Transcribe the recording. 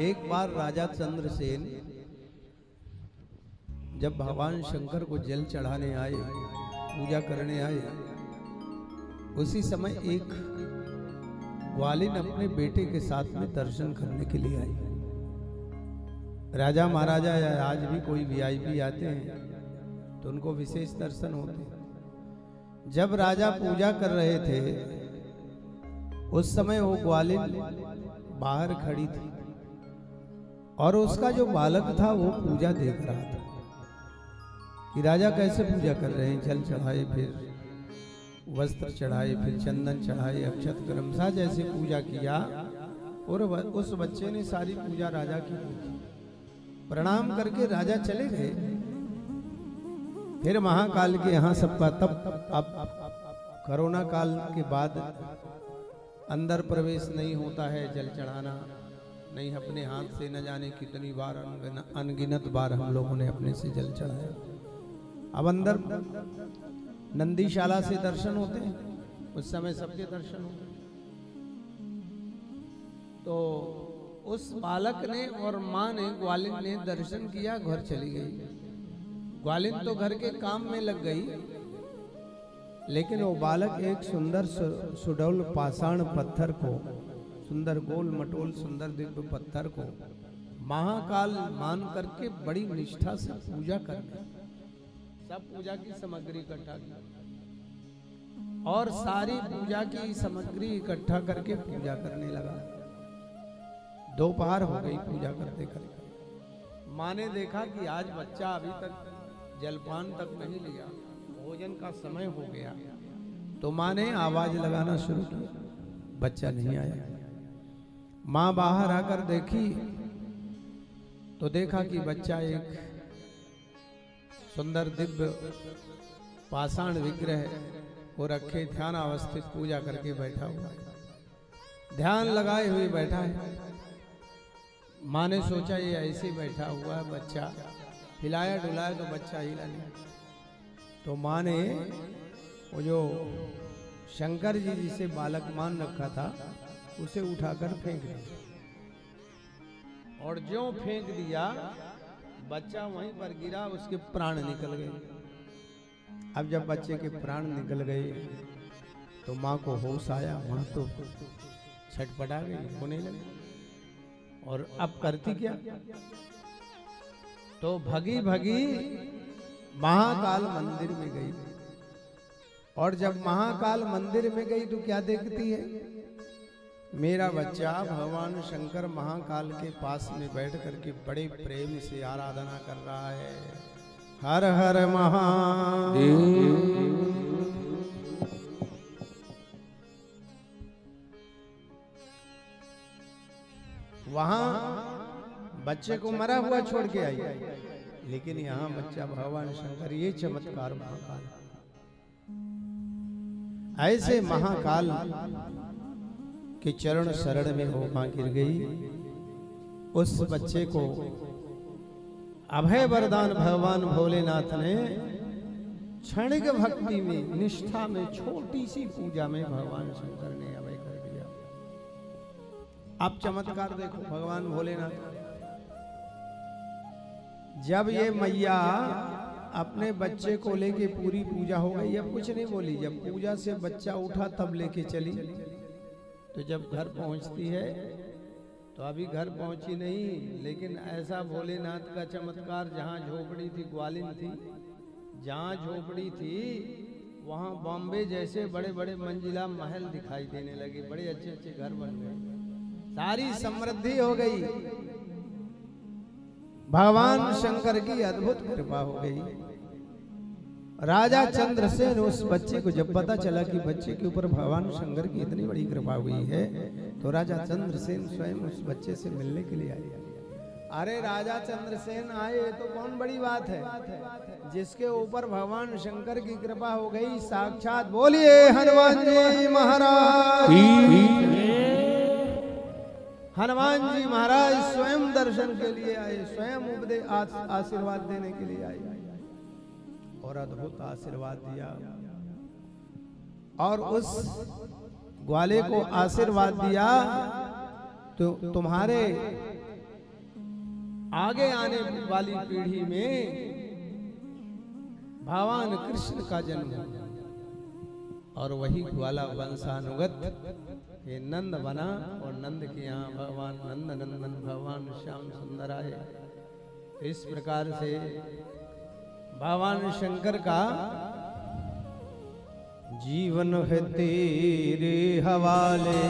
एक बार राजा चंद्रसेन जब भगवान शंकर को जल चढ़ाने आए, पूजा करने आए, उसी समय एक ग्वालिन अपने बेटे के साथ में दर्शन करने के लिए आई। राजा महाराजा या आज भी कोई वीआईपी आते हैं तो उनको विशेष दर्शन होते हैं। जब राजा पूजा कर रहे थे उस समय वो ग्वालिन बाहर खड़ी थी और उसका जो बालक था वो पूजा देख रहा था कि राजा कैसे पूजा कर रहे हैं। जल चढ़ाए, फिर वस्त्र चढ़ाए, फिर चंदन चढ़ाए, अक्षत क्रमशः जैसे पूजा किया और उस बच्चे ने सारी पूजा राजा की की। प्रणाम करके राजा चले गए। फिर महाकाल के यहाँ सबका तब अब कोरोना काल के बाद अंदर प्रवेश नहीं होता है, जल चढ़ाना नहीं, अपने हाथ से न जाने कितनी बार अनगिनत बार हम लोगों ने अपने से जल चढ़ाया। अब अंदर नंदीशाला से दर्शन होते हैं, उस समय सबके दर्शन होते हैं। तो उस बालक ने और माँ ने, ग्वालिन ने दर्शन किया, घर चली गई। ग्वालिन तो घर के काम में लग गई, लेकिन वो बालक एक सुंदर सुडौल पाषाण पत्थर को, सुंदर गोल मटोल सुंदर दिव्य पत्थर को महाकाल मान करके बड़ी निष्ठा से पूजा करके सब पूजा की सामग्री इकट्ठा की और सारी पूजा की सामग्री इकट्ठा करके पूजा करने लगा। दोपहर हो गई पूजा करते करते। माँ ने देखा कि आज बच्चा अभी तक जलपान तक नहीं लिया, भोजन का समय हो गया। तो माँ ने आवाज लगाना शुरू की, बच्चा नहीं आया। माँ बाहर आकर देखी तो देखा कि बच्चा एक सुंदर दिव्य पाषाण विग्रह वो रखे ध्यान अवस्थित पूजा करके बैठा हुआ है, ध्यान लगाए हुए बैठा है। माँ ने सोचा ये ऐसे बैठा हुआ है बच्चा, हिलाया डुलाया तो बच्चा हिला नहीं। तो माँ ने वो जो शंकर जी जिसे बालक मान रखा था उसे उठाकर फेंक दिया, और ज्यों फेंक दिया बच्चा वहीं पर गिरा, उसके प्राण निकल गए। अब जब बच्चे के प्राण निकल गए तो माँ को होश आया। माँ तो छटपटा गई, रोने लगी। और अब करती क्या? तो भगी भगी महाकाल मंदिर में गई। और जब महाकाल मंदिर में गई तो क्या देखती है? मेरा बच्चा भगवान शंकर महाकाल के पास में बैठ करके बड़े प्रेम से आराधना कर रहा है, हर हर महादेव। वहां बच्चे को मरा हुआ छोड़ के आई, लेकिन यहाँ बच्चा भगवान शंकर, ये चमत्कार महाकाल। ऐसे महाकाल के चरण शरण में वो मां गिर गई। उस बच्चे को अभय वरदान भगवान भोलेनाथ ने क्षणिक भक्ति में, निष्ठा में, छोटी सी पूजा में भगवान शंकर ने अभय कर दिया। आप चमत्कार देखो भगवान भोलेनाथ। जब ये मैया अपने बच्चे को लेके पूरी पूजा हो गई, अब कुछ नहीं बोली। जब पूजा से बच्चा उठा तब लेके चली। तो जब घर पहुंचती है तो अभी घर पहुंची नहीं, लेकिन ऐसा भोलेनाथ का चमत्कार, जहां झोपड़ी थी, ग्वालिन थी, जहां झोपड़ी थी वहां बॉम्बे जैसे बड़े बड़े मंजिला महल दिखाई देने लगे, बड़े अच्छे अच्छे घर बन गए, सारी समृद्धि हो गई। भगवान शंकर की अद्भुत कृपा हो गई। राजा चंद्रसेन उस बच्चे को जब पता चला कि बच्चे के ऊपर भगवान शंकर की इतनी बड़ी कृपा हुई है, तो राजा चंद्रसेन स्वयं उस बच्चे से मिलने के लिए आए। अरे राजा चंद्रसेन आए तो कौन बड़ी बात है, जिसके ऊपर भगवान शंकर की कृपा हो गई। साक्षात बोलिए हनुमान जी महाराज। हनुमान जी महाराज स्वयं दर्शन के लिए आए, स्वयं उपदेश आशीर्वाद देने के लिए आए और अद्भुत आशीर्वाद दिया। और उस ग्वाले को आशीर्वाद दिया तो तुम्हारे आगे आने वाली पीढ़ी में भगवान कृष्ण का जन्म हुआ और वही ग्वाला वंशानुगत ये नंद बना और नंद के यहाँ भगवान नंद नंदन भगवान श्याम सुंदर आए। इस प्रकार से भगवान शंकर का जीवन है तेरे हवाले,